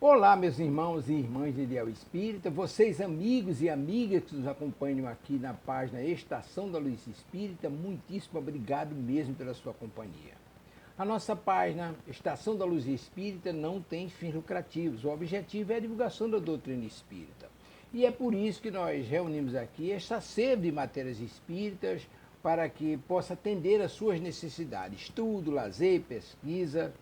Olá, meus irmãos e irmãs de Ideal Espírita, vocês amigos e amigas que nos acompanham aqui na página Estação da Luz Espírita, muitíssimo obrigado mesmo pela sua companhia. A nossa página Estação da Luz Espírita não tem fins lucrativos, o objetivo é a divulgação da doutrina espírita. E é por isso que nós reunimos aqui esta sede de matérias espíritas para que possa atender às suas necessidades, estudo, lazer, pesquisa.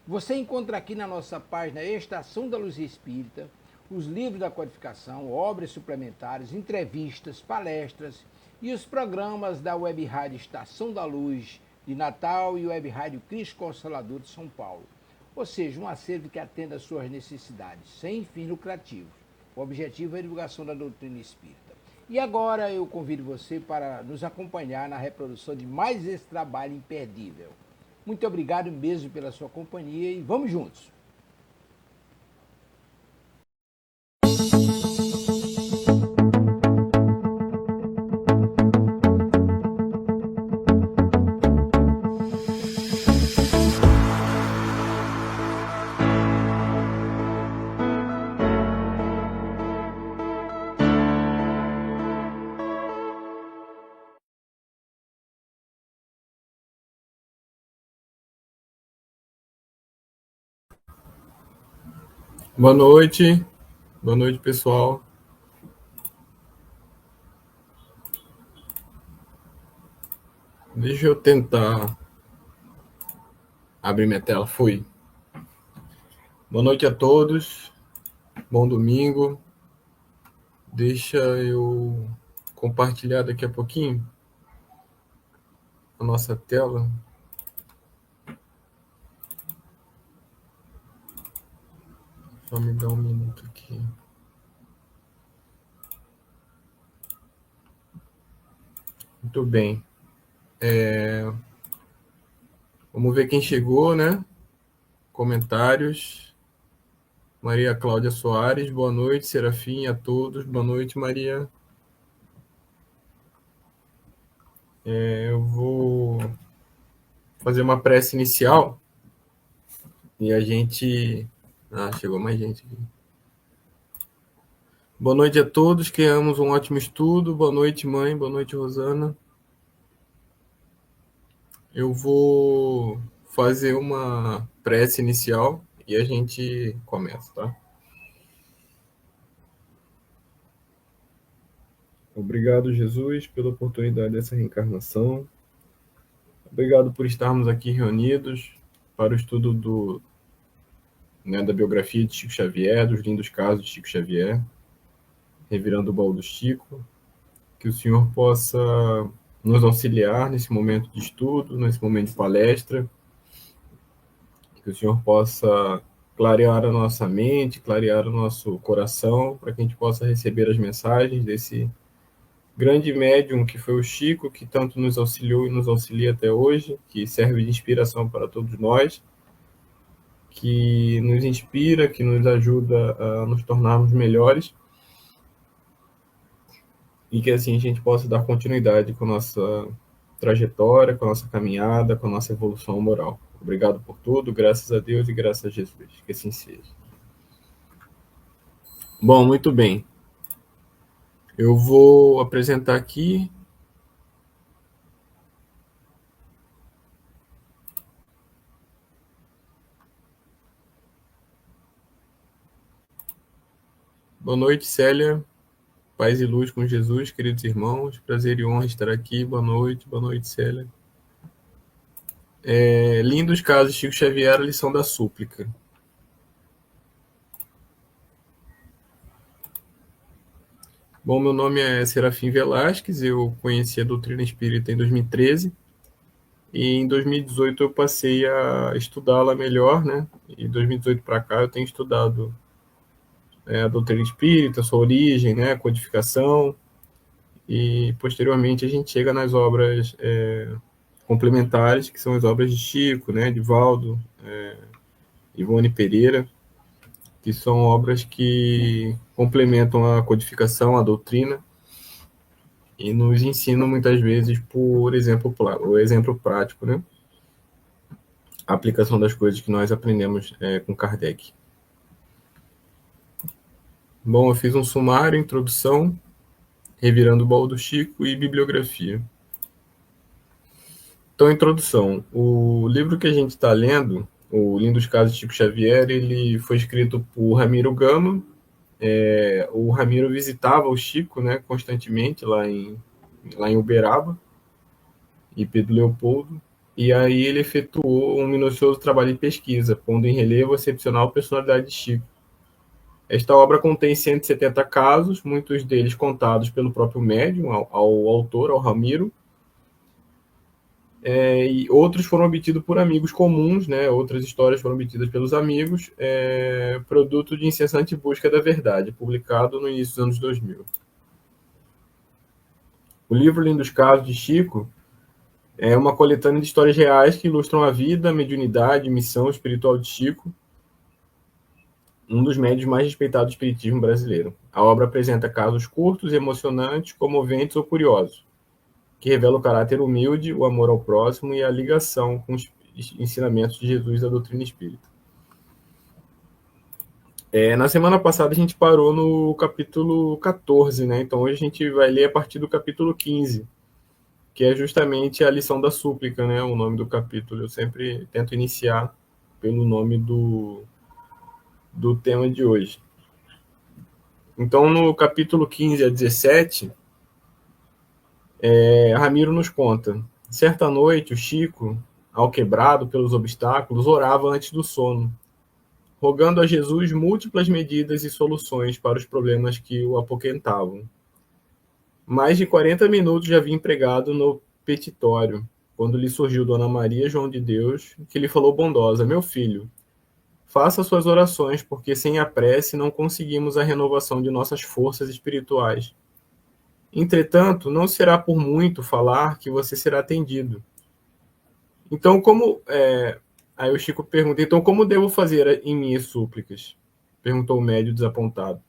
Você encontra aqui na nossa página Estação da Luz Espírita os livros da codificação, obras suplementares, entrevistas, palestras e os programas da Web Rádio Estação da Luz de Natal e Web Rádio Cristo Consolador de São Paulo. Ou seja, um acervo que atenda às suas necessidades, sem fins lucrativos. O objetivo é a divulgação da doutrina espírita. E agora eu convido você para nos acompanhar na reprodução de mais esse trabalho imperdível. Muito obrigado mesmo pela sua companhia e vamos juntos! Boa noite pessoal. Deixa eu tentar abrir minha tela. Fui. Boa noite a todos, bom domingo. Deixa eu compartilhar daqui a pouquinho a nossa tela. Só me dar um minuto aqui. Muito bem. Vamos ver quem chegou, né? Comentários. Maria Cláudia Soares, boa noite. Serafim, a todos. Boa noite, Maria. Eu vou fazer uma prece inicial e a gente... chegou mais gente aqui. Boa noite a todos, que amamos um ótimo estudo. Boa noite, mãe. Boa noite, Rosana. Eu vou fazer uma prece inicial e a gente começa, tá? Obrigado, Jesus, pela oportunidade dessa reencarnação. Obrigado por estarmos aqui reunidos para o estudo da biografia de Chico Xavier, dos lindos casos de Chico Xavier, revirando o baú do Chico. Que o Senhor possa nos auxiliar nesse momento de estudo, nesse momento de palestra, que o Senhor possa clarear a nossa mente, clarear o nosso coração, para que a gente possa receber as mensagens desse grande médium que foi o Chico, que tanto nos auxiliou e nos auxilia até hoje, que serve de inspiração para todos nós, que nos inspira, que nos ajuda a nos tornarmos melhores, e que assim a gente possa dar continuidade com a nossa trajetória, com a nossa caminhada, com a nossa evolução moral. Obrigado por tudo, graças a Deus e graças a Jesus. Que assim seja. Bom, muito bem. Eu vou apresentar aqui. Boa noite, Célia. Paz e luz com Jesus, queridos irmãos. Prazer e honra estar aqui. Boa noite, Célia. Lindos casos de Chico Xavier, a lição da súplica. Bom, meu nome é Serafim Velasquez, eu conheci a doutrina espírita em 2013 e em 2018 eu passei a estudá-la melhor, né? E de 2018 para cá eu tenho estudado a doutrina espírita, sua origem, né? A codificação, e posteriormente a gente chega nas obras complementares, que são as obras de Chico, né? De Valdo, Ivone Pereira, que são obras que complementam a codificação, a doutrina, e nos ensinam muitas vezes por exemplo, o exemplo prático, né? A aplicação das coisas que nós aprendemos com Kardec. Bom, eu fiz um sumário, introdução, revirando o baú do Chico e bibliografia. Então, introdução. O livro que a gente está lendo, O Lindos Casos de Chico Xavier, ele foi escrito por Ramiro Gama. O Ramiro visitava o Chico, né, constantemente lá em Uberaba e Pedro Leopoldo. E aí ele efetuou um minucioso trabalho de pesquisa, pondo em relevo a excepcional personalidade de Chico. Esta obra contém 170 casos, muitos deles contados pelo próprio médium, ao autor, ao Ramiro, e outros foram obtidos por amigos comuns, né? Outras histórias foram obtidas pelos amigos, produto de incessante busca da verdade, publicado no início dos anos 2000. O livro Lindos Casos de Chico é uma coletânea de histórias reais que ilustram a vida, a mediunidade e missão espiritual de Chico, um dos médios mais respeitados do espiritismo brasileiro. A obra apresenta casos curtos, emocionantes, comoventes ou curiosos, que revelam o caráter humilde, o amor ao próximo e a ligação com os ensinamentos de Jesus da doutrina espírita. Na semana passada a gente parou no capítulo 14, né? Então hoje a gente vai ler a partir do capítulo 15, que é justamente a lição da súplica, né? O nome do capítulo. Eu sempre tento iniciar pelo nome do tema de hoje. Então, no capítulo 15 a 17, Ramiro nos conta: certa noite, o Chico, alquebrado pelos obstáculos, orava antes do sono, rogando a Jesus múltiplas medidas e soluções para os problemas que o apoquentavam. Mais de 40 minutos já havia empregado no petitório, quando lhe surgiu Dona Maria João de Deus, que lhe falou bondosa: meu filho, faça suas orações, porque sem a prece não conseguimos a renovação de nossas forças espirituais. Entretanto, não será por muito falar que você será atendido. Então, Aí o Chico pergunta: então, como devo fazer em minhas súplicas? Perguntou o médio desapontado.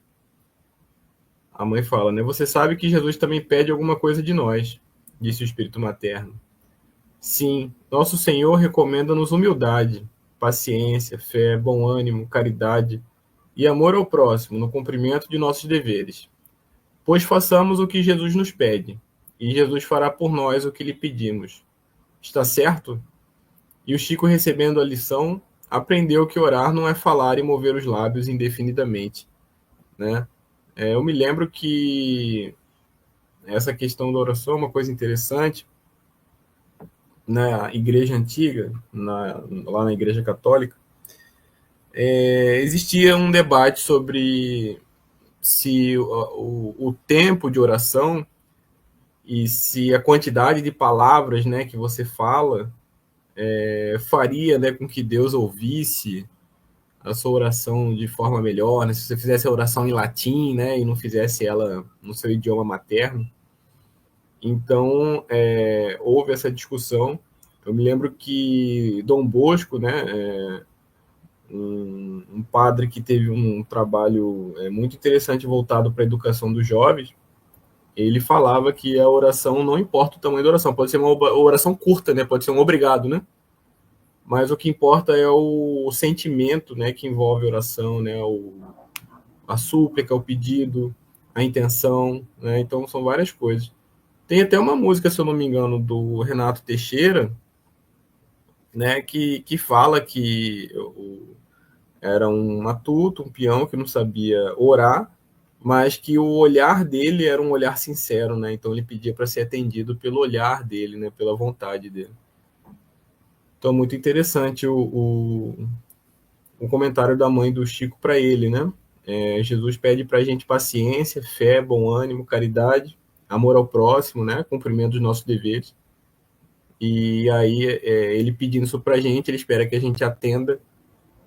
A mãe fala, né? Você sabe que Jesus também pede alguma coisa de nós, disse o espírito materno. Sim, nosso Senhor recomenda-nos humildade, paciência, fé, bom ânimo, caridade e amor ao próximo no cumprimento de nossos deveres. Pois façamos o que Jesus nos pede, e Jesus fará por nós o que lhe pedimos. Está certo? E o Chico, recebendo a lição, aprendeu que orar não é falar e mover os lábios indefinidamente, né? Eu me lembro que essa questão da oração é uma coisa interessante. Na igreja antiga, lá na igreja católica, existia um debate sobre se o tempo de oração e se a quantidade de palavras, né, que você fala faria, né, com que Deus ouvisse a sua oração de forma melhor, né? Se você fizesse a oração em latim, né, e não fizesse ela no seu idioma materno. Então, houve essa discussão. Eu me lembro que Dom Bosco, né, um padre que teve um trabalho muito interessante voltado para a educação dos jovens, ele falava que a oração não importa o tamanho da oração, pode ser uma oração curta, né, pode ser um obrigado, né, mas o que importa é o sentimento, né, que envolve a oração, né, a súplica, o pedido, a intenção, né, então são várias coisas. Tem até uma música, se eu não me engano, do Renato Teixeira, né, que fala que era um matuto, um peão que não sabia orar, mas que o olhar dele era um olhar sincero, né? Então ele pedia para ser atendido pelo olhar dele, né? Pela vontade dele. Então, muito interessante o comentário da mãe do Chico para ele, né? Jesus pede para a gente paciência, fé, bom ânimo, caridade, amor ao próximo, né? Cumprimento dos nossos deveres. E aí, ele pedindo isso para a gente, ele espera que a gente atenda,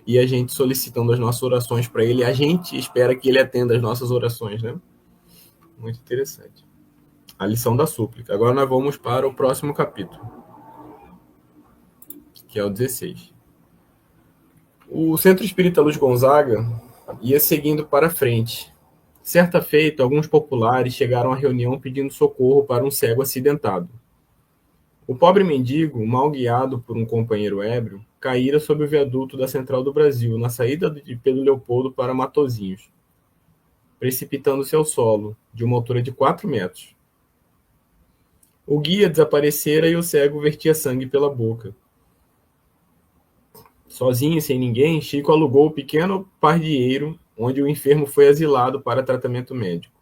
e a gente solicitando as nossas orações para ele, a gente espera que ele atenda as nossas orações, né? Muito interessante. A lição da súplica. Agora nós vamos para o próximo capítulo, que é o 16. O Centro Espírita Luz Gonzaga ia seguindo para frente. Certa feita, alguns populares chegaram à reunião pedindo socorro para um cego acidentado. O pobre mendigo, mal guiado por um companheiro ébrio, caíra sob o viaduto da Central do Brasil, na saída de Pedro Leopoldo para Matozinhos. precipitando-se ao solo, de uma altura de 4 metros. O guia desaparecera e o cego vertia sangue pela boca. Sozinho e sem ninguém, Chico alugou o pequeno pardieiro onde o enfermo foi asilado para tratamento médico.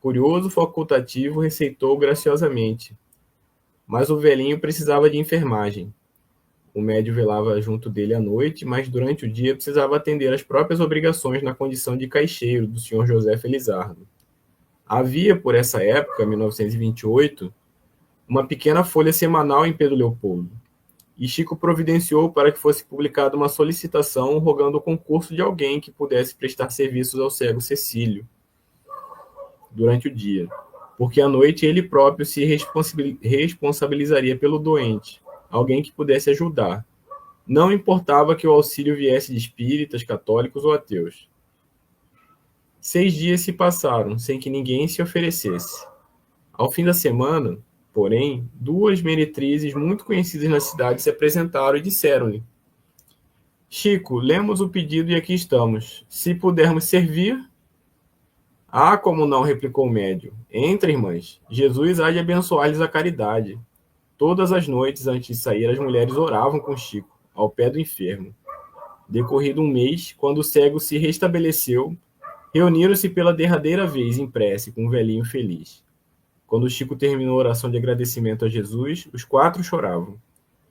Curioso facultativo receitou graciosamente, mas o velhinho precisava de enfermagem. O médio velava junto dele à noite, mas durante o dia precisava atender às próprias obrigações na condição de caixeiro do Sr. José Felizardo. Havia, por essa época, 1928, uma pequena folha semanal em Pedro Leopoldo, e Chico providenciou para que fosse publicada uma solicitação rogando o concurso de alguém que pudesse prestar serviços ao cego Cecílio durante o dia, porque à noite ele próprio se responsabilizaria pelo doente, alguém que pudesse ajudar. Não importava que o auxílio viesse de espíritas, católicos ou ateus. 6 dias se passaram sem que ninguém se oferecesse. Ao fim da semana, porém, 2 meretrizes muito conhecidas na cidade se apresentaram e disseram-lhe: Chico, lemos o pedido e aqui estamos. Se pudermos servir... Ah, como não, replicou o médium. Entre, irmãs. Jesus há de abençoar-lhes a caridade. Todas as noites, antes de sair, as mulheres oravam com Chico, ao pé do enfermo. Decorrido um mês, quando o cego se restabeleceu, reuniram-se pela derradeira vez em prece com um velhinho feliz. Quando Chico terminou a oração de agradecimento a Jesus, os 4 choravam.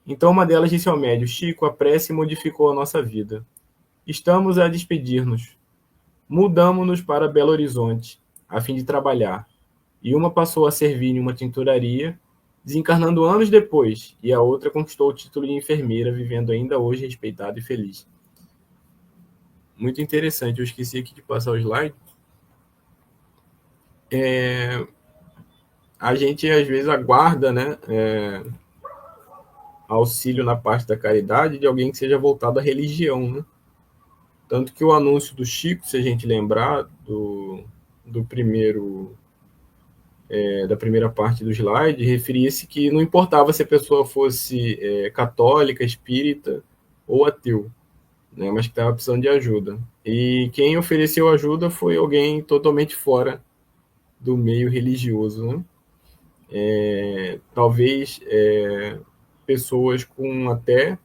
Então uma delas disse ao médium: Chico, a prece modificou a nossa vida. Estamos a despedir-nos. Mudamo-nos para Belo Horizonte, a fim de trabalhar. E uma passou a servir em uma tinturaria, desencarnando anos depois, e a outra conquistou o título de enfermeira, vivendo ainda hoje respeitada e feliz. Muito interessante, eu esqueci aqui de passar o slide. A gente às vezes aguarda, né, auxílio na parte da caridade de alguém que seja voltado à religião, né? Tanto que o anúncio do Chico, se a gente lembrar do primeiro, da primeira parte do slide, referia-se que não importava se a pessoa fosse católica, espírita ou ateu, né, mas que estava precisando de ajuda. E quem ofereceu ajuda foi alguém totalmente fora do meio religioso, né? Talvez pessoas com até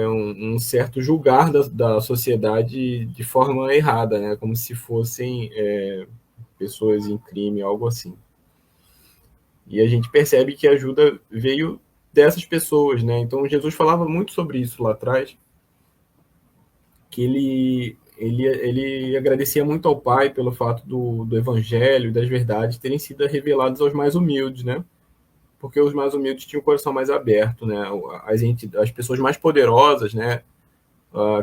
um certo julgar da sociedade de forma errada, né? Como se fossem pessoas em crime, algo assim. E a gente percebe que a ajuda veio dessas pessoas, né? Então Jesus falava muito sobre isso lá atrás, que ele agradecia muito ao Pai pelo fato do Evangelho, das verdades terem sido revelados aos mais humildes, né? Porque os mais humildes tinham o coração mais aberto, né? As pessoas mais poderosas, né?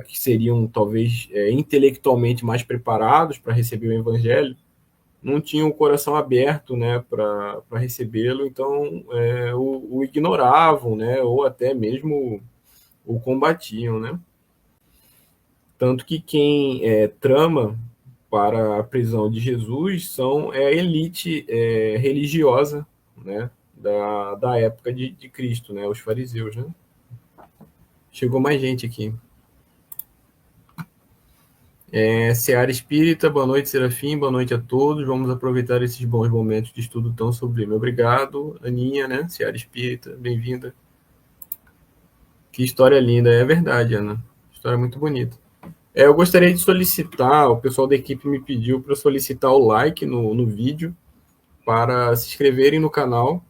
Que seriam talvez intelectualmente mais preparados para receber o Evangelho, não tinham o coração aberto, né? Para recebê-lo, então o ignoravam, né? Ou até mesmo o combatiam, né? Tanto que quem trama para a prisão de Jesus são a elite religiosa, né? Da época de Cristo, né? Os fariseus, né? Chegou mais gente aqui. Seara Espírita, boa noite, Serafim, boa noite a todos. Vamos aproveitar esses bons momentos de estudo tão sublime. Obrigado, Aninha, né? Seara Espírita, bem-vinda. Que história linda, é verdade, Ana. História muito bonita. Eu gostaria de solicitar, o pessoal da equipe me pediu para solicitar o like no vídeo, para se inscreverem no canal,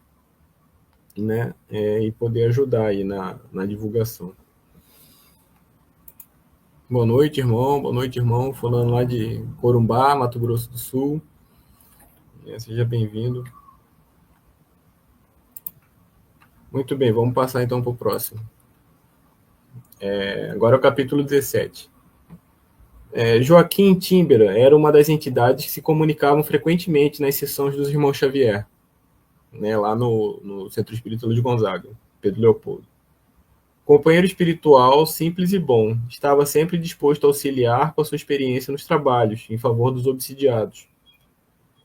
né, e poder ajudar aí na divulgação. Boa noite, irmão. Boa noite, irmão. Falando lá de Corumbá, Mato Grosso do Sul. Seja bem-vindo. Muito bem, vamos passar então para o próximo. Agora é o capítulo 17. Joaquim Tímbera era uma das entidades que se comunicavam frequentemente nas sessões dos irmãos Xavier, né, lá no Centro Espírita Luiz Gonzaga, Pedro Leopoldo. Companheiro espiritual simples e bom, estava sempre disposto a auxiliar com a sua experiência nos trabalhos, em favor dos obsidiados.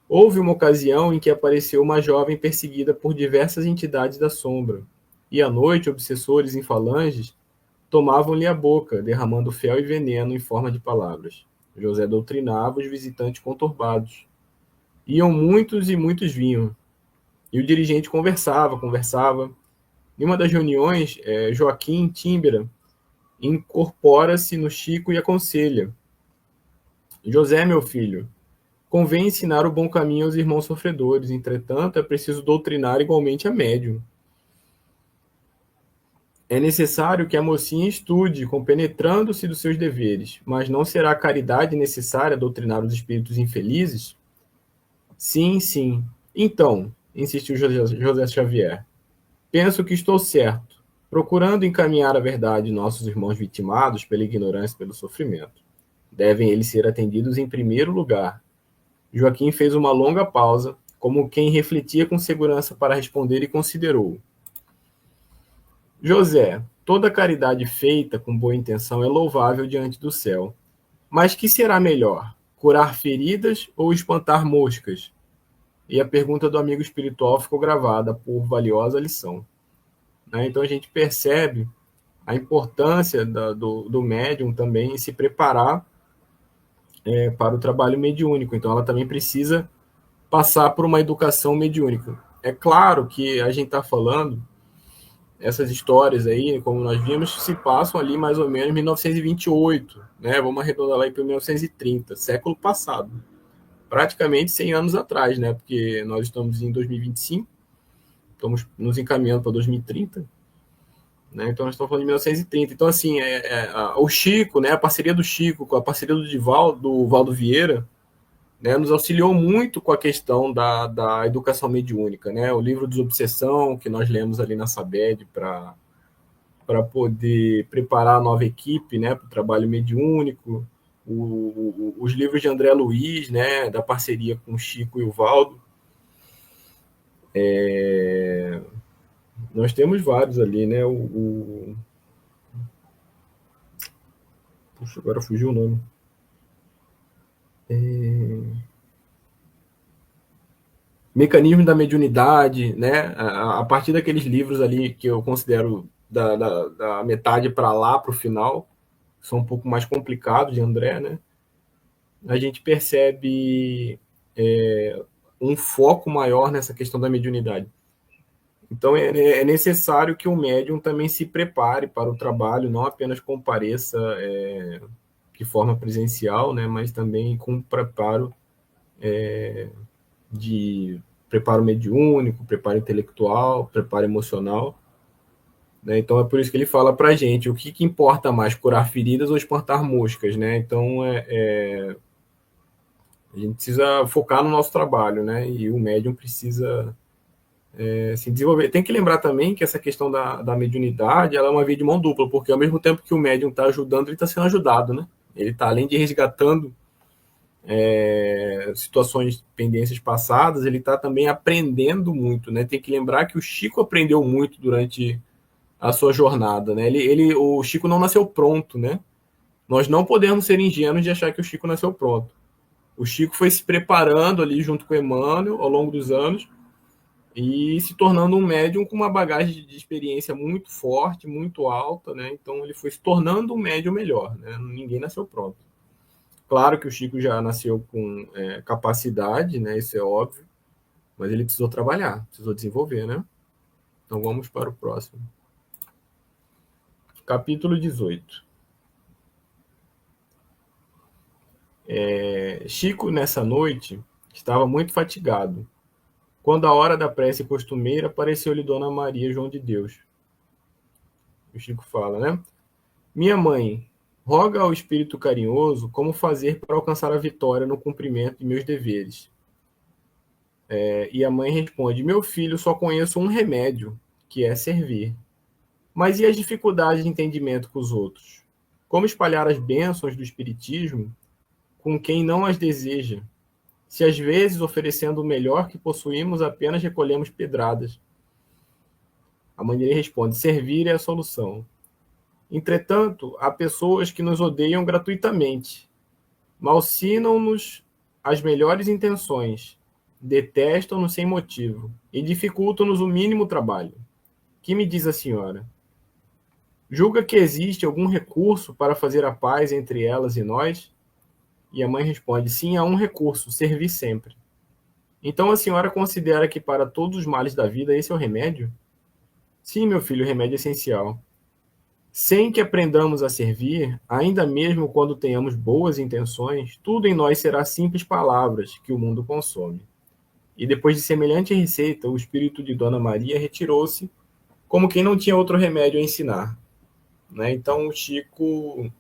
Houve uma ocasião em que apareceu uma jovem perseguida por diversas entidades da sombra, e à noite obsessores em falanges tomavam-lhe a boca, derramando fel e veneno em forma de palavras. José doutrinava os visitantes conturbados. Iam muitos e muitos vinham. E o dirigente conversava. Em uma das reuniões, Joaquim Tímbera incorpora-se no Chico e aconselha: José, meu filho, convém ensinar o bom caminho aos irmãos sofredores, entretanto, é preciso doutrinar igualmente a médium. É necessário que a mocinha estude, compenetrando-se dos seus deveres, mas não será a caridade necessária doutrinar os espíritos infelizes? Sim, sim. Então, insistiu José Xavier, penso que estou certo, procurando encaminhar a verdade nossos irmãos vitimados pela ignorância e pelo sofrimento. Devem eles ser atendidos em primeiro lugar. Joaquim fez uma longa pausa, como quem refletia com segurança para responder, e considerou. José, toda caridade feita com boa intenção é louvável diante do céu. Mas que será melhor, curar feridas ou espantar moscas? E a pergunta do amigo espiritual ficou gravada por valiosa lição. Então a gente percebe a importância do médium também em se preparar para o trabalho mediúnico. Então ela também precisa passar por uma educação mediúnica. É claro que a gente está falando, essas histórias aí, como nós vimos, se passam ali mais ou menos em 1928, né? Vamos arredondar lá para 1930, século passado. Praticamente 100 anos atrás, né? Porque nós estamos em 2025, estamos nos encaminhando para 2030, né? Então nós estamos falando de 1930. Então, assim, o Chico, né? A parceria do Chico com a parceria do Valdo Vieira, né, nos auxiliou muito com a questão da educação mediúnica, né? O livro Desobsessão, que nós lemos ali na SABED para poder preparar a nova equipe, né, para o trabalho mediúnico, os livros de André Luiz, né, da parceria com o Chico e o Valdo. Nós temos vários ali, né? Puxa, agora fugiu o nome. Mecanismo da mediunidade, né? A partir daqueles livros ali que eu considero da metade para lá, para o final, são um pouco mais complicados de André, né? A gente percebe um foco maior nessa questão da mediunidade. Então é necessário que o médium também se prepare para o trabalho, não apenas compareça de forma presencial, né? Mas também com preparo de preparo mediúnico, preparo intelectual, preparo emocional. Né? Então é por isso que ele fala para a gente o que importa mais, curar feridas ou espantar moscas. Né? Então a gente precisa focar no nosso trabalho, né? E o médium precisa se desenvolver. Tem que lembrar também que essa questão da mediunidade ela é uma via de mão dupla, porque ao mesmo tempo que o médium está ajudando, ele está sendo ajudado. Né? Ele está, além de resgatando situações, pendências passadas, ele está também aprendendo muito, né? Tem que lembrar que o Chico aprendeu muito durante a sua jornada, né? O Chico não nasceu pronto, né? Nós não podemos ser ingênuos de achar que o Chico nasceu pronto. O Chico foi se preparando ali junto com o Emmanuel ao longo dos anos e se tornando um médium com uma bagagem de experiência muito forte, muito alta, né? Então ele foi se tornando um médium melhor, né? Ninguém nasceu pronto. Claro que o Chico já nasceu com capacidade, né? Isso é óbvio, mas ele precisou trabalhar, precisou desenvolver, né? Então vamos para o próximo. Capítulo 18. Chico, nessa noite, estava muito fatigado. Quando a hora da prece costumeira, apareceu-lhe Dona Maria João de Deus. O Chico fala, né? Minha mãe, roga ao Espírito carinhoso como fazer para alcançar a vitória no cumprimento de meus deveres. E a mãe responde, meu filho, só conheço um remédio, que é servir. Mas e as dificuldades de entendimento com os outros? Como espalhar as bênçãos do Espiritismo com quem não as deseja? Se às vezes, oferecendo o melhor que possuímos, apenas recolhemos pedradas. A mãe dele responde, servir é a solução. Entretanto, há pessoas que nos odeiam gratuitamente, malsinam-nos as melhores intenções, detestam-nos sem motivo e dificultam-nos o mínimo trabalho. Que me diz a senhora? Julga que existe algum recurso para fazer a paz entre elas e nós? E a mãe responde: sim, há um recurso, servir sempre. Então a senhora considera que para todos os males da vida esse é o remédio? Sim, meu filho, o remédio é essencial. Sem que aprendamos a servir, ainda mesmo quando tenhamos boas intenções, tudo em nós será simples palavras que o mundo consome. E depois de semelhante receita, o espírito de Dona Maria retirou-se, como quem não tinha outro remédio a ensinar. Né? Então o Chico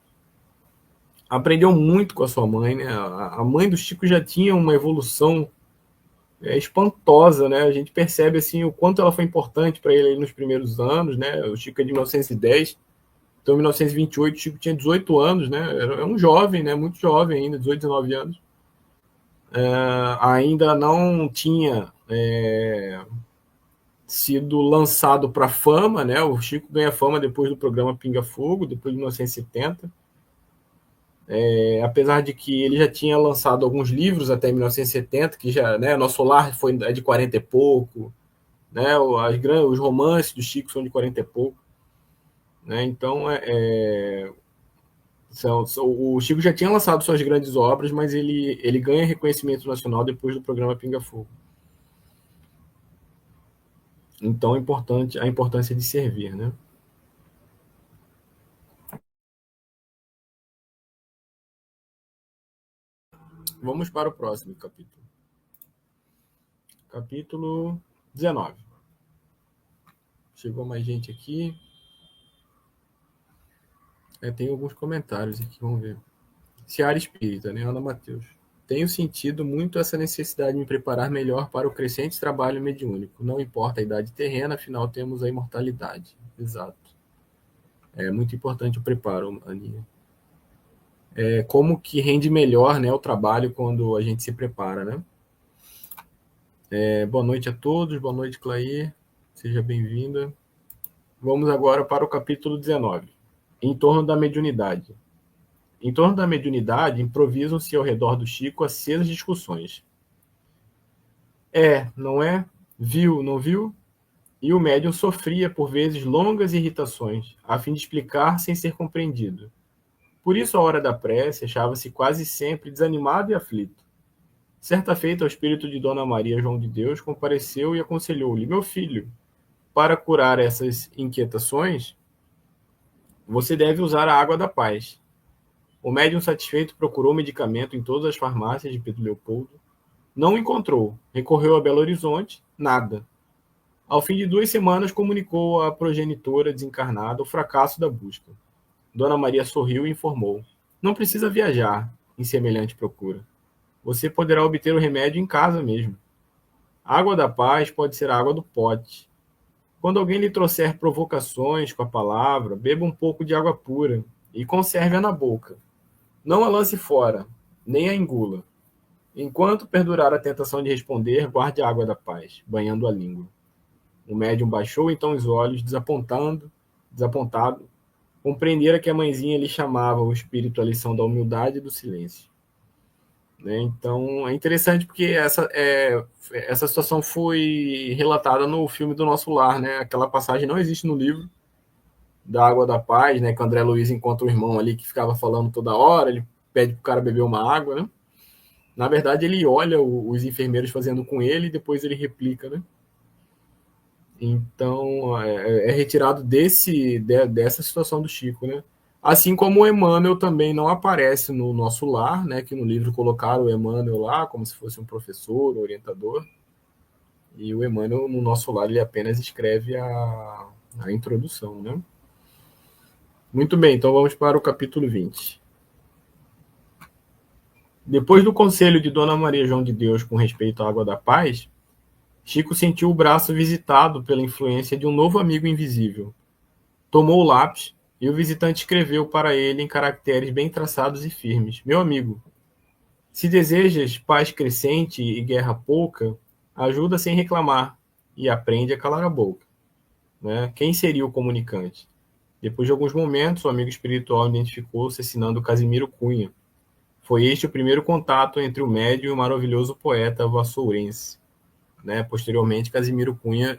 aprendeu muito com a sua mãe. Né? A mãe do Chico já tinha uma evolução espantosa, né? A gente percebe assim o quanto ela foi importante para ele nos primeiros anos, né? O Chico é de 1910, então em 1928 o Chico tinha 18 anos, né? Era um jovem, né? Muito jovem ainda, 18, 19 anos. Ainda não tinha sido lançado para fama, né? O Chico ganha fama depois do programa Pinga Fogo, depois de 1970. Apesar de que ele já tinha lançado alguns livros até 1970, que já, né? Nosso Lar é de 40 e pouco, né? Os romances do Chico são de 40 e pouco, né? Então o Chico já tinha lançado suas grandes obras, mas ele ganha reconhecimento nacional depois do programa Pinga Fogo. Então a importância de servir, né? Vamos para o próximo capítulo. Capítulo 19. Chegou mais gente aqui. Tem alguns comentários aqui, vamos ver. Seara Espírita, né? Ana Matheus. Tenho sentido muito essa necessidade de me preparar melhor para o crescente trabalho mediúnico. Não importa a idade terrena, afinal temos a imortalidade. Exato. É muito importante o preparo, Aninha. Como que rende melhor, né, o trabalho quando a gente se prepara, né? Boa noite a todos, boa noite, Clair. Seja bem-vinda. Vamos agora para o capítulo 19. Em torno da mediunidade. Em torno da mediunidade, improvisam-se ao redor do Chico acesas discussões. Não é? Viu, não viu? E o médium sofria, por vezes, longas irritações, a fim de explicar sem ser compreendido. Por isso, a hora da prece, achava-se quase sempre desanimado e aflito. Certa feita, o espírito de Dona Maria João de Deus compareceu e aconselhou-lhe: meu filho, para curar essas inquietações, você deve usar a água da paz. O médium satisfeito procurou medicamento em todas as farmácias de Pedro Leopoldo. Não encontrou. Recorreu a Belo Horizonte. Nada. Ao fim de 2 semanas, comunicou à progenitora desencarnada o fracasso da busca. Dona Maria sorriu e informou: não precisa viajar em semelhante procura. Você poderá obter o remédio em casa mesmo. A água da paz pode ser a água do pote. Quando alguém lhe trouxer provocações com a palavra, beba um pouco de água pura e conserve-a na boca. Não a lance fora, nem a engula. Enquanto perdurar a tentação de responder, guarde a água da paz, banhando a língua. O médium baixou então os olhos, desapontado, compreendera que a mãezinha lhe chamava o espírito à lição da humildade e do silêncio. Né? Então, é interessante porque essa situação foi relatada no filme do Nosso Lar. Né? Aquela passagem não existe no livro da Água da Paz, né? Que o André Luiz encontra o irmão ali que ficava falando toda hora, ele pede pro cara beber uma água, né? Na verdade, ele olha os enfermeiros fazendo com ele e depois ele replica, né? Então, é retirado dessa situação do Chico, né? Assim como o Emmanuel também não aparece no Nosso Lar, né? Que no livro colocaram o Emmanuel lá como se fosse um professor, um orientador. E o Emmanuel, no Nosso Lar, ele apenas escreve a introdução, né? Muito bem, então vamos para o capítulo 20. Depois do conselho de Dona Maria João de Deus com respeito à água da paz, Chico sentiu o braço visitado pela influência de um novo amigo invisível. Tomou o lápis e o visitante escreveu para ele em caracteres bem traçados e firmes: meu amigo, se desejas paz crescente e guerra pouca, ajuda sem reclamar e aprende a calar a boca. Né? Quem seria o comunicante? Depois de alguns momentos, o amigo espiritual identificou-se assinando Casimiro Cunha. Foi este o primeiro contato entre o médium e o maravilhoso poeta vassourense. Né? Posteriormente, Casimiro Cunha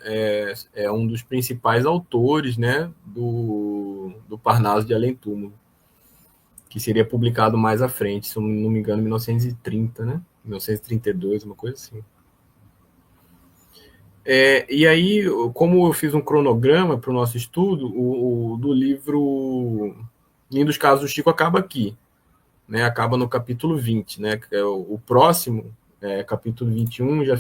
é um dos principais autores, né, do Parnaso de Além Túmulo, que seria publicado mais à frente, se eu não me engano, em 1930, né? 1932, uma coisa assim. E aí, como eu fiz um cronograma para o nosso estudo, o do livro Lindos Casos do Chico acaba aqui, né? Acaba no capítulo 20, né? Que é o próximo, capítulo 21, já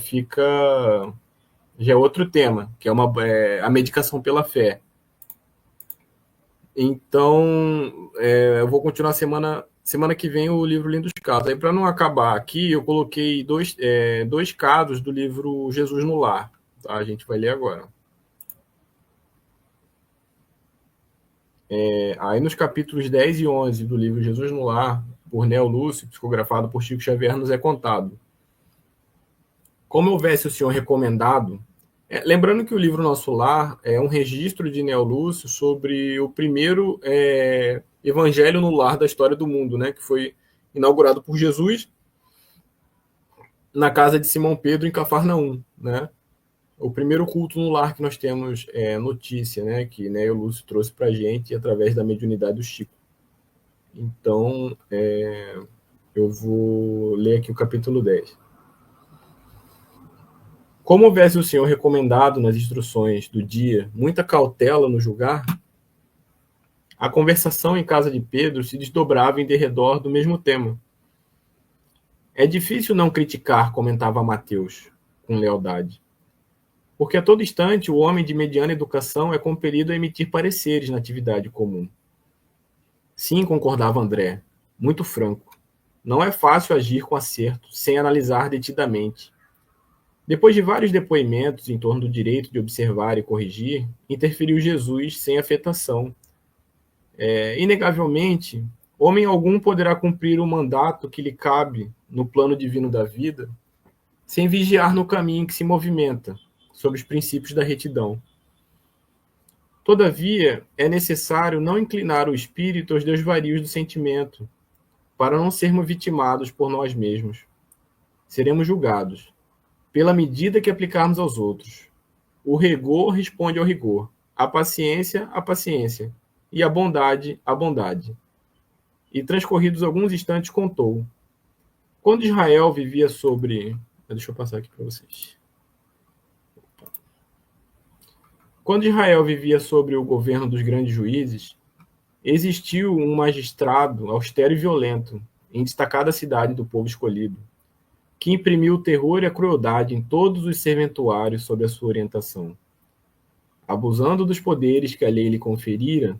é outro tema, que é a medicação pela fé. Então, eu vou continuar semana que vem o livro Lindos Casos. Aí, para não acabar aqui, eu coloquei dois casos do livro Jesus no Lar. Tá? A gente vai ler agora. Aí, nos capítulos 10 e 11 do livro Jesus no Lar, por Neo Lúcio, psicografado por Chico Xavier, nos é contado: como houvesse o senhor recomendado, lembrando que o livro Nosso Lar é um registro de Neo Lúcio sobre o primeiro evangelho no lar da história do mundo, né, que foi inaugurado por Jesus na casa de Simão Pedro, em Cafarnaum, né? O primeiro culto no lar que nós temos notícia, né, que Neo Lúcio trouxe para a gente através da mediunidade do Chico. Então, eu vou ler aqui o capítulo 10. Como houvesse o senhor recomendado nas instruções do dia muita cautela no julgar, a conversação em casa de Pedro se desdobrava em derredor do mesmo tema. É difícil não criticar, comentava Mateus, com lealdade, porque a todo instante o homem de mediana educação é compelido a emitir pareceres na atividade comum. Sim, concordava André, muito franco. Não é fácil agir com acerto, sem analisar detidamente. Depois de vários depoimentos em torno do direito de observar e corrigir, interferiu Jesus sem afetação. Inegavelmente, homem algum poderá cumprir o mandato que lhe cabe no plano divino da vida, sem vigiar no caminho que se movimenta, sob os princípios da retidão. Todavia, é necessário não inclinar o espírito aos desvarios do sentimento, para não sermos vitimados por nós mesmos. Seremos julgados pela medida que aplicarmos aos outros. O rigor responde ao rigor, a paciência, e a bondade. E transcorridos alguns instantes, contou. Quando Israel vivia sobre... Deixa eu passar aqui para vocês. Quando Israel vivia sobre o governo dos grandes juízes, existiu um magistrado austero e violento, em destacada cidade do povo escolhido, que imprimiu o terror e a crueldade em todos os serventuários sob a sua orientação. Abusando dos poderes que a lei lhe conferira,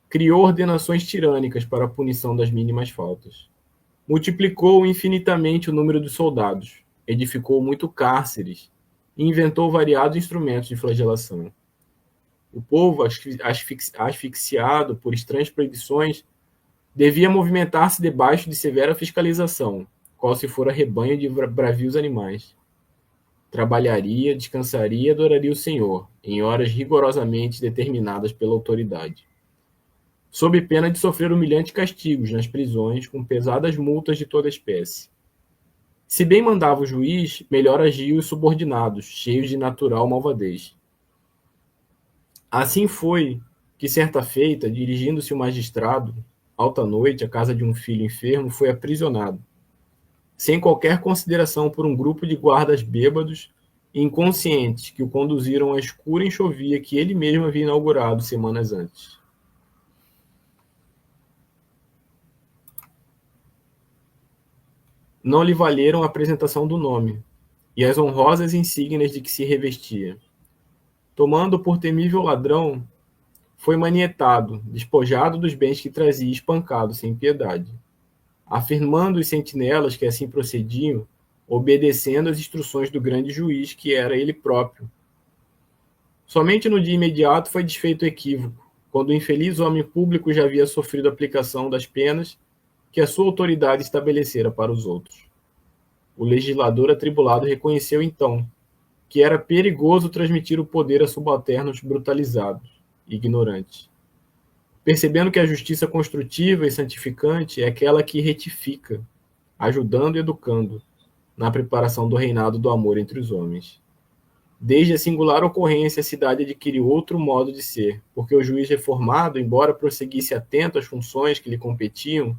criou ordenações tirânicas para a punição das mínimas faltas. Multiplicou infinitamente o número dos soldados, edificou muito cárceres e inventou variados instrumentos de flagelação. O povo, asfixiado por estranhas proibições, devia movimentar-se debaixo de severa fiscalização, qual se fora rebanho de bravios animais. Trabalharia, descansaria e adoraria o Senhor, em horas rigorosamente determinadas pela autoridade, sob pena de sofrer humilhantes castigos nas prisões com pesadas multas de toda espécie. Se bem mandava o juiz, melhor agiam os subordinados, cheios de natural malvadez. Assim foi que, certa feita, dirigindo-se o magistrado, alta noite, à casa de um filho enfermo, foi aprisionado, sem qualquer consideração por um grupo de guardas bêbados e inconscientes que o conduziram à escura enxovia que ele mesmo havia inaugurado semanas antes. Não lhe valeram a apresentação do nome e as honrosas insígnias de que se revestia. Tomando por temível ladrão, foi manietado, despojado dos bens que trazia e espancado sem piedade, afirmando os sentinelas que assim procediam, obedecendo às instruções do grande juiz, que era ele próprio. Somente no dia imediato foi desfeito o equívoco, quando o infeliz homem público já havia sofrido a aplicação das penas que a sua autoridade estabelecera para os outros. O legislador atribulado reconheceu então que era perigoso transmitir o poder a subalternos brutalizados e ignorantes, percebendo que a justiça construtiva e santificante é aquela que retifica, ajudando e educando na preparação do reinado do amor entre os homens. Desde a singular ocorrência, a cidade adquiriu outro modo de ser, porque o juiz reformado, embora prosseguisse atento às funções que lhe competiam,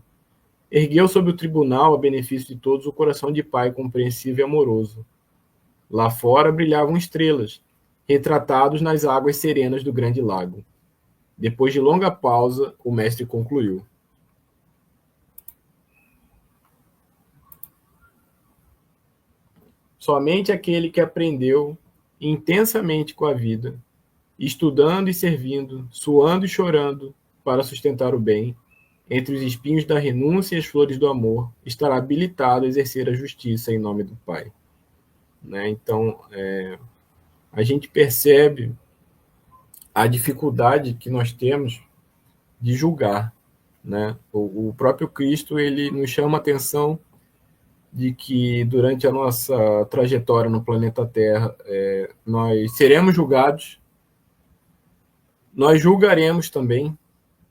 ergueu sobre o tribunal, a benefício de todos, o coração de pai compreensivo e amoroso. Lá fora brilhavam estrelas, retratados nas águas serenas do grande lago. Depois de longa pausa, o mestre concluiu. Somente aquele que aprendeu intensamente com a vida, estudando e servindo, suando e chorando para sustentar o bem, entre os espinhos da renúncia e as flores do amor, estará habilitado a exercer a justiça em nome do Pai. Né? Então, a gente percebe a dificuldade que nós temos de julgar. Né? O próprio Cristo ele nos chama a atenção de que durante a nossa trajetória no planeta Terra, nós seremos julgados, nós julgaremos também,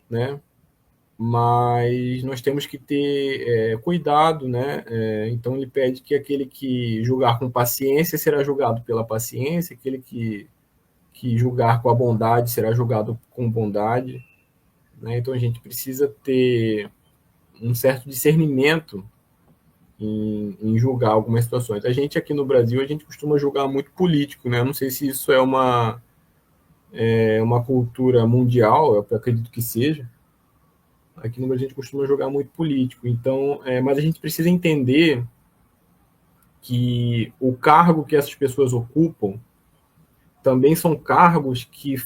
né? Mas nós temos que ter cuidado, né? Então ele pede que aquele que julgar com paciência será julgado pela paciência, aquele que julgar com a bondade será julgado com bondade, né? Então a gente precisa ter um certo discernimento em julgar algumas situações. A gente aqui no Brasil, a gente costuma julgar muito político, né? Eu não sei se isso é uma cultura mundial, eu acredito que seja. Aqui no Brasil a gente costuma julgar muito político. Então, mas a gente precisa entender que o cargo que essas pessoas ocupam também são cargos que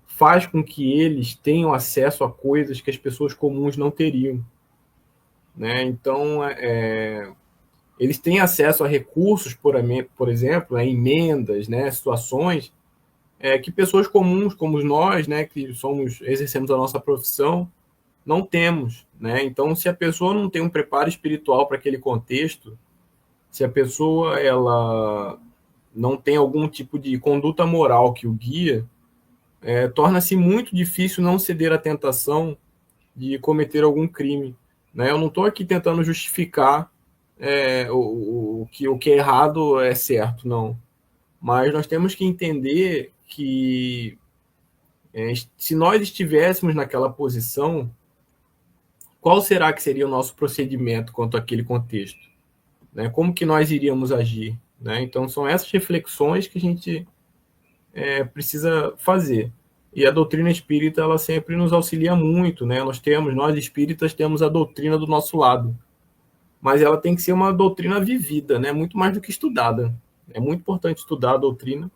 faz com que eles tenham acesso a coisas que as pessoas comuns não teriam. Né? Então, eles têm acesso a recursos, por exemplo, a emendas, né, situações que pessoas comuns como nós, né, que exercemos a nossa profissão, não temos. Né? Então, se a pessoa não tem um preparo espiritual para aquele contexto, se a pessoa ela não tem algum tipo de conduta moral que o guia, torna-se muito difícil não ceder à tentação de cometer algum crime. Né? Eu não estou aqui tentando justificar o que é errado é certo, não. Mas nós temos que entender que se nós estivéssemos naquela posição, qual será que seria o nosso procedimento quanto àquele contexto? Né? Como que nós iríamos agir? Né? Então, são essas reflexões que a gente precisa fazer. E a doutrina espírita, ela sempre nos auxilia muito. Né? Nós espíritas, temos a doutrina do nosso lado. Mas ela tem que ser uma doutrina vivida, né? Muito mais do que estudada. É muito importante estudar a doutrina,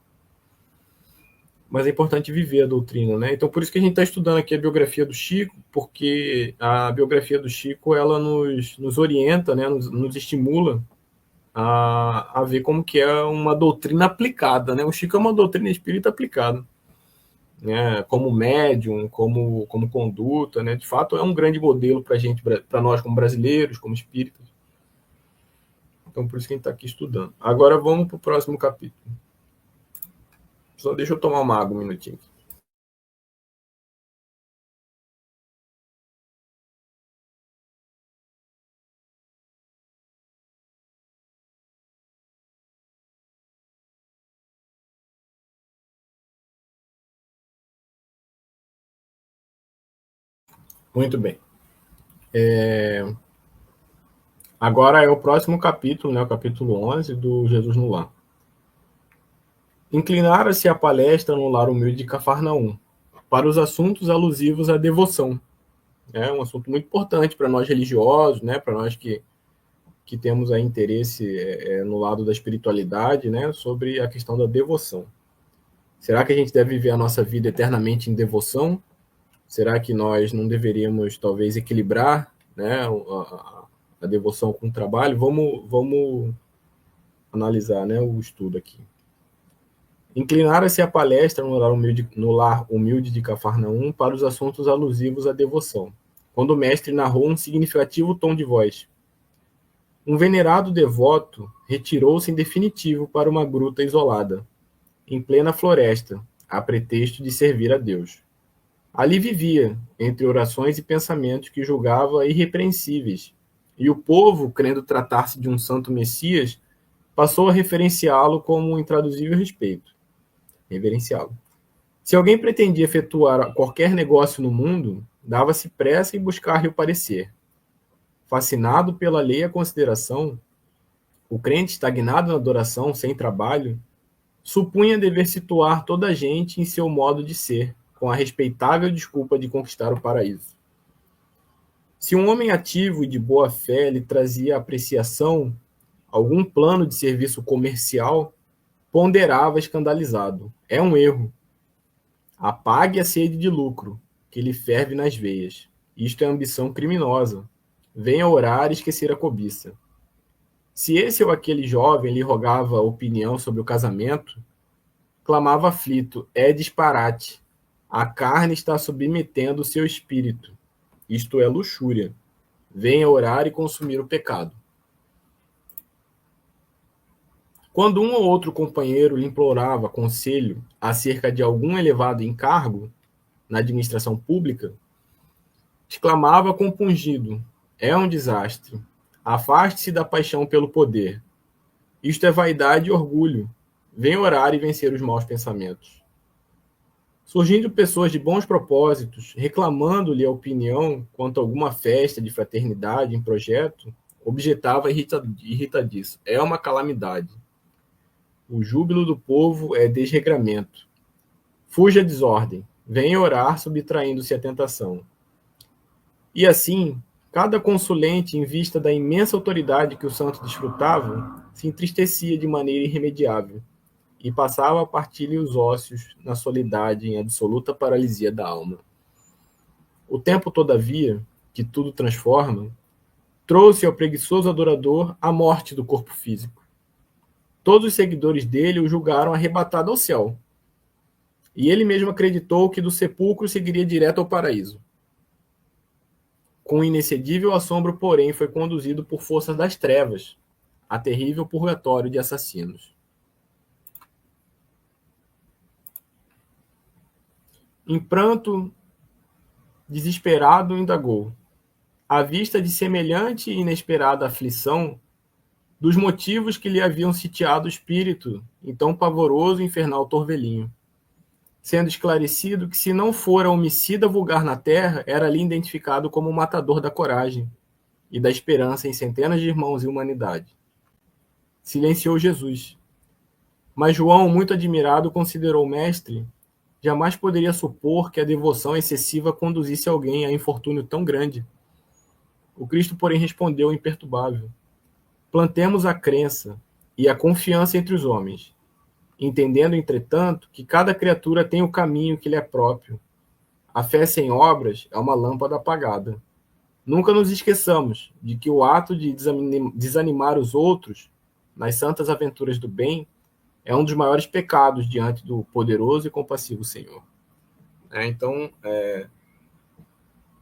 mas é importante viver a doutrina, né? Então, por isso que a gente está estudando aqui a biografia do Chico, porque a biografia do Chico, ela nos orienta, né? Nos estimula a ver como que é uma doutrina aplicada, né? O Chico é uma doutrina espírita aplicada, né? Como médium, como conduta, né? De fato, é um grande modelo para gente, para nós como brasileiros, como espíritas. Então, por isso que a gente está aqui estudando. Agora, vamos para o próximo capítulo. Só deixa eu tomar uma água um minutinho. Muito bem. Agora é o próximo capítulo, né, o capítulo 11 do Jesus no Lar. Inclinara-se a palestra no lar humilde de Cafarnaum, para os assuntos alusivos à devoção. É um assunto muito importante para nós religiosos, né, para nós que temos aí interesse no lado da espiritualidade, né, sobre a questão da devoção. Será que a gente deve viver a nossa vida eternamente em devoção? Será que nós não deveríamos, talvez, equilibrar, né, a devoção com o trabalho? Vamos analisar, né, o estudo aqui. Inclinara-se a palestra no lar humilde de Cafarnaum para os assuntos alusivos à devoção, quando o mestre narrou um significativo tom de voz. Um venerado devoto retirou-se em definitivo para uma gruta isolada, em plena floresta, a pretexto de servir a Deus. Ali vivia, entre orações e pensamentos que julgava irrepreensíveis, e o povo, crendo tratar-se de um santo Messias, passou a referenciá-lo como um intraduzível respeito. Reverenciá-lo. Se alguém pretendia efetuar qualquer negócio no mundo, dava-se pressa em buscar-lhe o parecer. Fascinado pela alheia consideração, o crente estagnado na adoração, sem trabalho, supunha dever situar toda a gente em seu modo de ser, com a respeitável desculpa de conquistar o paraíso. Se um homem ativo e de boa fé lhe trazia apreciação, algum plano de serviço comercial, ponderava escandalizado. É um erro. Apague a sede de lucro, que lhe ferve nas veias. Isto é ambição criminosa. Venha orar e esquecer a cobiça. Se esse ou aquele jovem lhe rogava opinião sobre o casamento, clamava aflito: é disparate. A carne está submetendo o seu espírito. Isto é luxúria. Venha orar e consumir o pecado. Quando um ou outro companheiro lhe implorava conselho acerca de algum elevado encargo na administração pública, exclamava compungido: é um desastre. Afaste-se da paixão pelo poder. Isto é vaidade e orgulho. Venha orar e vencer os maus pensamentos. Surgindo pessoas de bons propósitos, reclamando-lhe a opinião quanto a alguma festa de fraternidade em projeto, objetava irritadiço: é uma calamidade. O júbilo do povo é desregramento. Fuja a desordem. Venha orar subtraindo-se à tentação. E assim, cada consulente, em vista da imensa autoridade que o santo desfrutava, se entristecia de maneira irremediável e passava a partir-lhe os ósseos na soledade em absoluta paralisia da alma. O tempo, todavia, que tudo transforma, trouxe ao preguiçoso adorador a morte do corpo físico. Todos os seguidores dele o julgaram arrebatado ao céu, e ele mesmo acreditou que do sepulcro seguiria direto ao paraíso. Com inexcedível assombro, porém, foi conduzido por forças das trevas a terrível purgatório de assassinos. Em pranto, desesperado, indagou, à vista de semelhante e inesperada aflição, dos motivos que lhe haviam sitiado o espírito em tão pavoroso e infernal torvelinho. Sendo esclarecido que, se não fora homicida vulgar na terra, era ali identificado como o matador da coragem e da esperança em centenas de irmãos e humanidade. Silenciou Jesus. Mas João, muito admirado, considerou o mestre. Jamais poderia supor que a devoção excessiva conduzisse alguém a infortúnio tão grande. O Cristo, porém, respondeu imperturbável: plantemos a crença e a confiança entre os homens, entendendo, entretanto, que cada criatura tem o caminho que lhe é próprio. A fé sem obras é uma lâmpada apagada. Nunca nos esqueçamos de que o ato de desanimar os outros nas santas aventuras do bem é um dos maiores pecados diante do poderoso e compassivo Senhor. Então,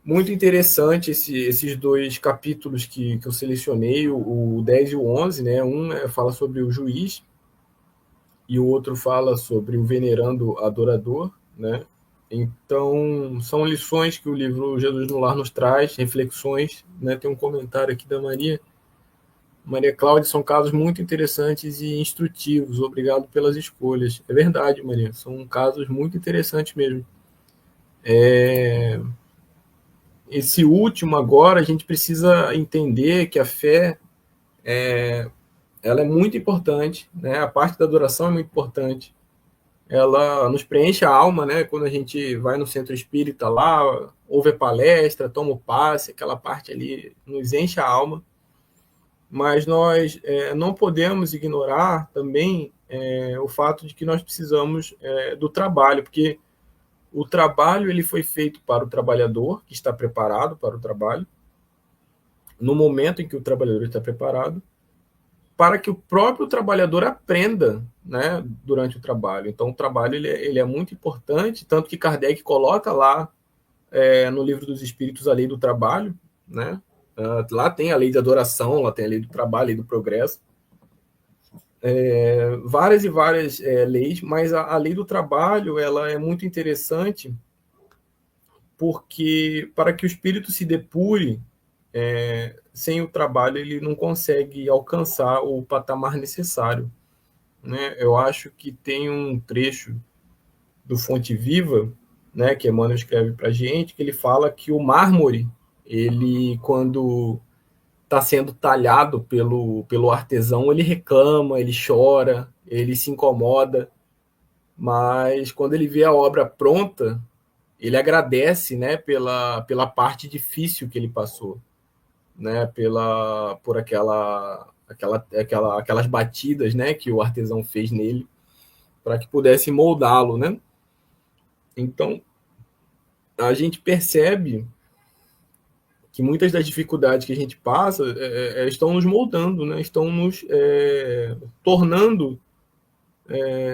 muito interessante esses dois capítulos que eu selecionei, o 10 e o 11, né? Um fala sobre o juiz e o outro fala sobre o venerando adorador, né? Então, são lições que o livro Jesus no Lar nos traz, reflexões, né? Tem um comentário aqui da Maria Cláudia, são casos muito interessantes e instrutivos, obrigado pelas escolhas. É verdade, Maria, são casos muito interessantes mesmo. Esse último agora, a gente precisa entender que a fé ela é muito importante, né? A parte da adoração é muito importante. Ela nos preenche a alma, né? Quando a gente vai no centro espírita lá, ouve a palestra, toma o passe, aquela parte ali nos enche a alma. Mas nós não podemos ignorar também o fato de que nós precisamos do trabalho, porque o trabalho ele foi feito para o trabalhador, que está preparado para o trabalho, no momento em que o trabalhador está preparado, para que o próprio trabalhador aprenda, né, durante o trabalho. Então, o trabalho ele é muito importante, tanto que Kardec coloca lá no Livro dos Espíritos a lei do trabalho, né? Lá tem a lei da adoração, lá tem a lei do trabalho, a lei do progresso. Várias e várias leis, mas a lei do trabalho ela é muito interessante porque para que o espírito se depure sem o trabalho ele não consegue alcançar o patamar necessário, né? Eu acho que tem um trecho do Fonte Viva, né, que Emmanuel escreve para a gente, que ele fala que o mármore, ele quando está sendo talhado pelo artesão, ele reclama, ele chora, ele se incomoda, mas quando ele vê a obra pronta, ele agradece, né, pela parte difícil que ele passou, né, por aquelas batidas, né, que o artesão fez nele para que pudesse moldá-lo, né? Então a gente percebe que muitas das dificuldades que a gente passa estão nos moldando, né? Estão nos tornando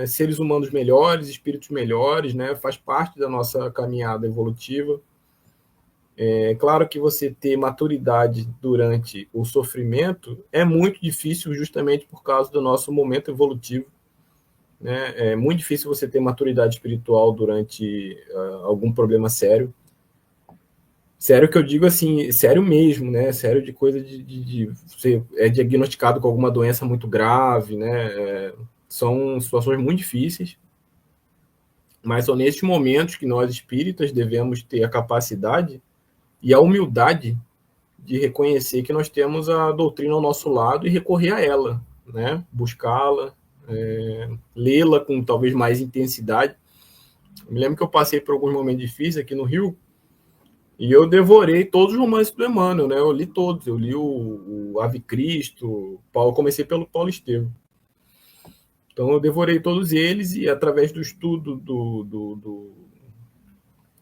seres humanos melhores, espíritos melhores, né? Faz parte da nossa caminhada evolutiva. É claro que você ter maturidade durante o sofrimento é muito difícil, justamente por causa do nosso momento evolutivo. Né? É muito difícil você ter maturidade espiritual durante algum problema sério. Sério que eu digo assim, sério mesmo, né? Sério de coisa de você é diagnosticado com alguma doença muito grave, né? São situações muito difíceis, mas são nesses momentos que nós espíritas devemos ter a capacidade e a humildade de reconhecer que nós temos a doutrina ao nosso lado e recorrer a ela, né? Buscá-la, lê-la com talvez mais intensidade. Eu me lembro que eu passei por alguns momentos difíceis aqui no Rio, e eu devorei todos os romances do Emmanuel, né? Eu li todos. Eu li o Ave Cristo, Paulo, comecei pelo Paulo Estevam. Então eu devorei todos eles e através do estudo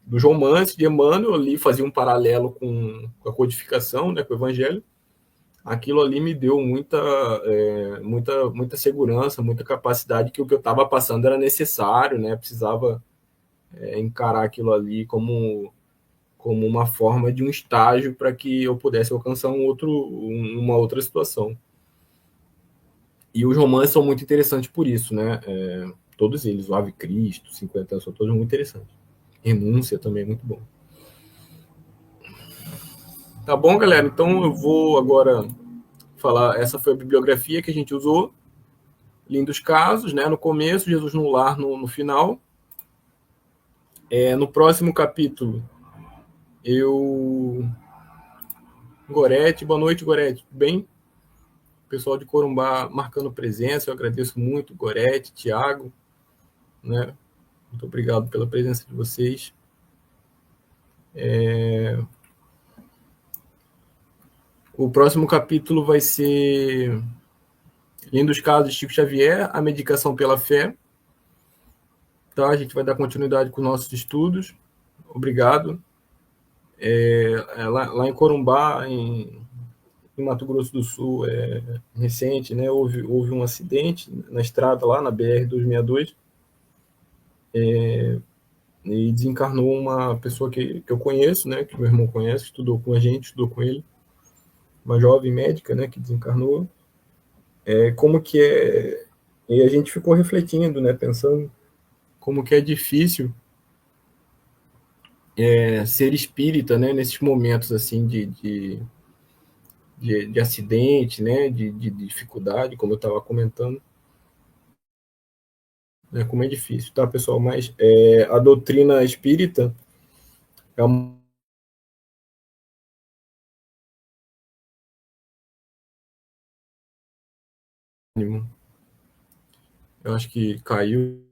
dos romances de Emmanuel, eu li, fazia um paralelo com a codificação, né, com o Evangelho. Aquilo ali me deu muita segurança, muita capacidade que o que eu estava passando era necessário, né? Precisava encarar aquilo ali como uma forma de um estágio para que eu pudesse alcançar uma outra situação. E os romances são muito interessantes por isso, né? Todos eles, o Ave Cristo, 50 anos, são todos muito interessantes. Renúncia também é muito bom. Tá bom, galera? Então eu vou agora falar. Essa foi a bibliografia que a gente usou. Lindos casos, né? No começo, Jesus no lar no final. No próximo capítulo, eu. Gorete, boa noite, Gorete. Tudo bem? Pessoal de Corumbá marcando presença, eu agradeço muito, Gorete, Tiago, né? Muito obrigado pela presença de vocês. O próximo capítulo vai ser Lindos Casos de Chico Xavier, a medicação pela fé. Tá? A gente vai dar continuidade com nossos estudos. Obrigado. Lá em Corumbá, em Mato Grosso do Sul, recente, né? Houve um acidente na estrada lá na BR-262. E desencarnou uma pessoa que eu conheço, né? Que meu irmão conhece, estudou com a gente, estudou com ele. Uma jovem médica, né? Que desencarnou. Como que é... E a gente ficou refletindo, né? Pensando como que é difícil ser espírita, né? Nesses momentos, assim, de acidente, né? De dificuldade, como eu estava comentando. Né, como é difícil, tá, pessoal? Mas a doutrina espírita é uma. Eu acho que caiu.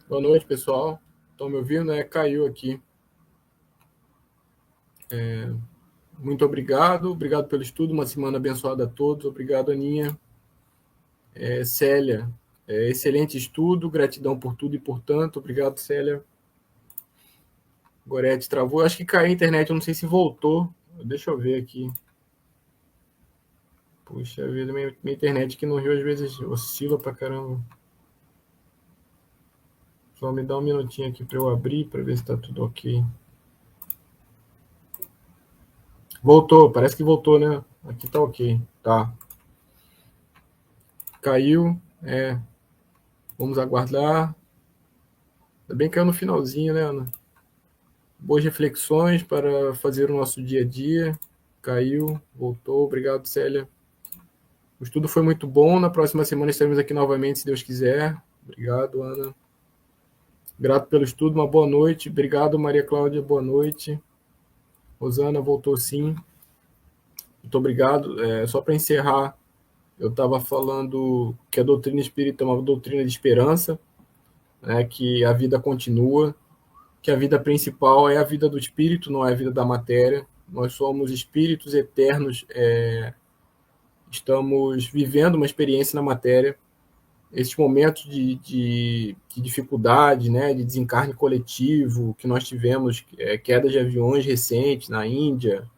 Boa noite, pessoal. Estão me ouvindo, né? Caiu aqui. Muito obrigado. Obrigado pelo estudo. Uma semana abençoada a todos. Obrigado, Aninha. Célia, excelente estudo. Gratidão por tudo e por tanto. Obrigado, Célia. Gorete travou. Acho que caiu a internet. Eu não sei se voltou. Deixa eu ver aqui. Puxa vida, minha internet aqui no Rio às vezes oscila pra caramba. Só me dá um minutinho aqui para eu abrir para ver se está tudo ok. Voltou, parece que voltou, né? Aqui tá ok. Tá. Caiu. Vamos aguardar. Ainda bem que caiu no finalzinho, né, Ana? Boas reflexões para fazer o nosso dia a dia. Caiu, voltou. Obrigado, Célia. O estudo foi muito bom. Na próxima semana estaremos aqui novamente, se Deus quiser. Obrigado, Ana. Grato pelo estudo. Uma boa noite. Obrigado, Maria Cláudia. Boa noite. Rosana voltou sim. Muito obrigado. Só para encerrar, eu estava falando que a doutrina espírita é uma doutrina de esperança, né, que a vida continua, que a vida principal é a vida do espírito, não é a vida da matéria. Nós somos espíritos eternos, estamos vivendo uma experiência na matéria. Esses momentos de dificuldade, né, de desencarne coletivo que nós tivemos, queda de aviões recentes na Índia,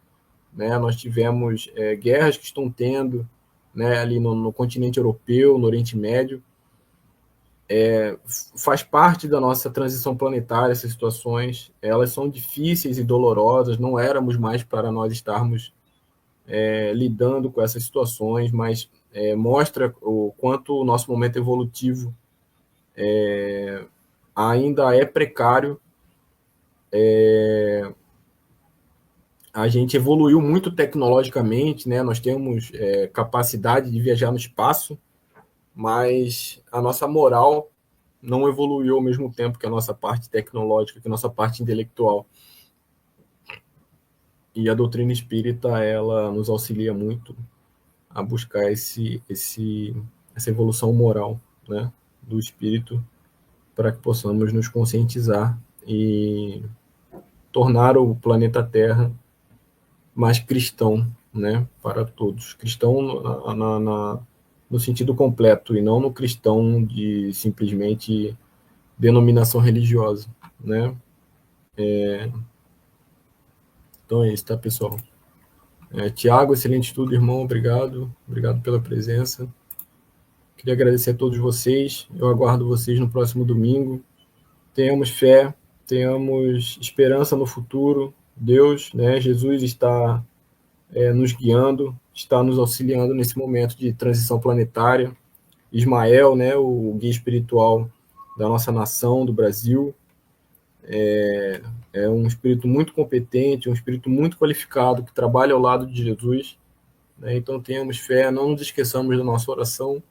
né, nós tivemos guerras que estão tendo, né, ali no continente europeu, no Oriente Médio, faz parte da nossa transição planetária essas situações, elas são difíceis e dolorosas, não éramos mais para nós estarmos lidando com essas situações, mas mostra o quanto o nosso momento evolutivo ainda é precário. A gente evoluiu muito tecnologicamente, né? Nós temos capacidade de viajar no espaço, mas a nossa moral não evoluiu ao mesmo tempo que a nossa parte tecnológica, que a nossa parte intelectual. E a doutrina espírita, ela nos auxilia muito a buscar essa evolução moral, né, do espírito, para que possamos nos conscientizar e tornar o planeta Terra mais cristão, né, para todos. Cristão no sentido completo e não no cristão de simplesmente denominação religiosa, né? Então é isso, tá, pessoal? Tiago, excelente estudo, irmão, obrigado. Obrigado pela presença. Queria agradecer a todos vocês. Eu aguardo vocês no próximo domingo. Tenhamos fé, tenhamos esperança no futuro. Deus, né, Jesus está nos guiando, está nos auxiliando nesse momento de transição planetária. Ismael, né, o guia espiritual da nossa nação, do Brasil, é um espírito muito competente, um espírito muito qualificado, que trabalha ao lado de Jesus, né? Então tenhamos fé, não nos esqueçamos da nossa oração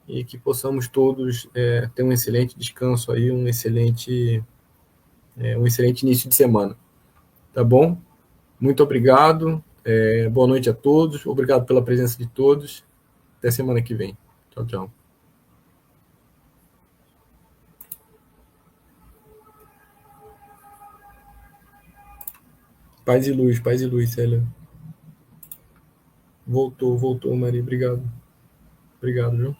e que possamos todos ter um excelente descanso aí, um excelente início de semana. Tá bom? Muito obrigado, boa noite a todos, obrigado pela presença de todos, até semana que vem. Tchau, tchau. Paz e luz, Célia. Voltou, Maria, obrigado. Obrigado, viu?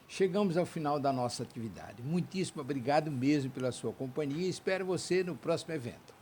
Chegamos ao final da nossa atividade. Muitíssimo obrigado mesmo pela sua companhia e espero você no próximo evento.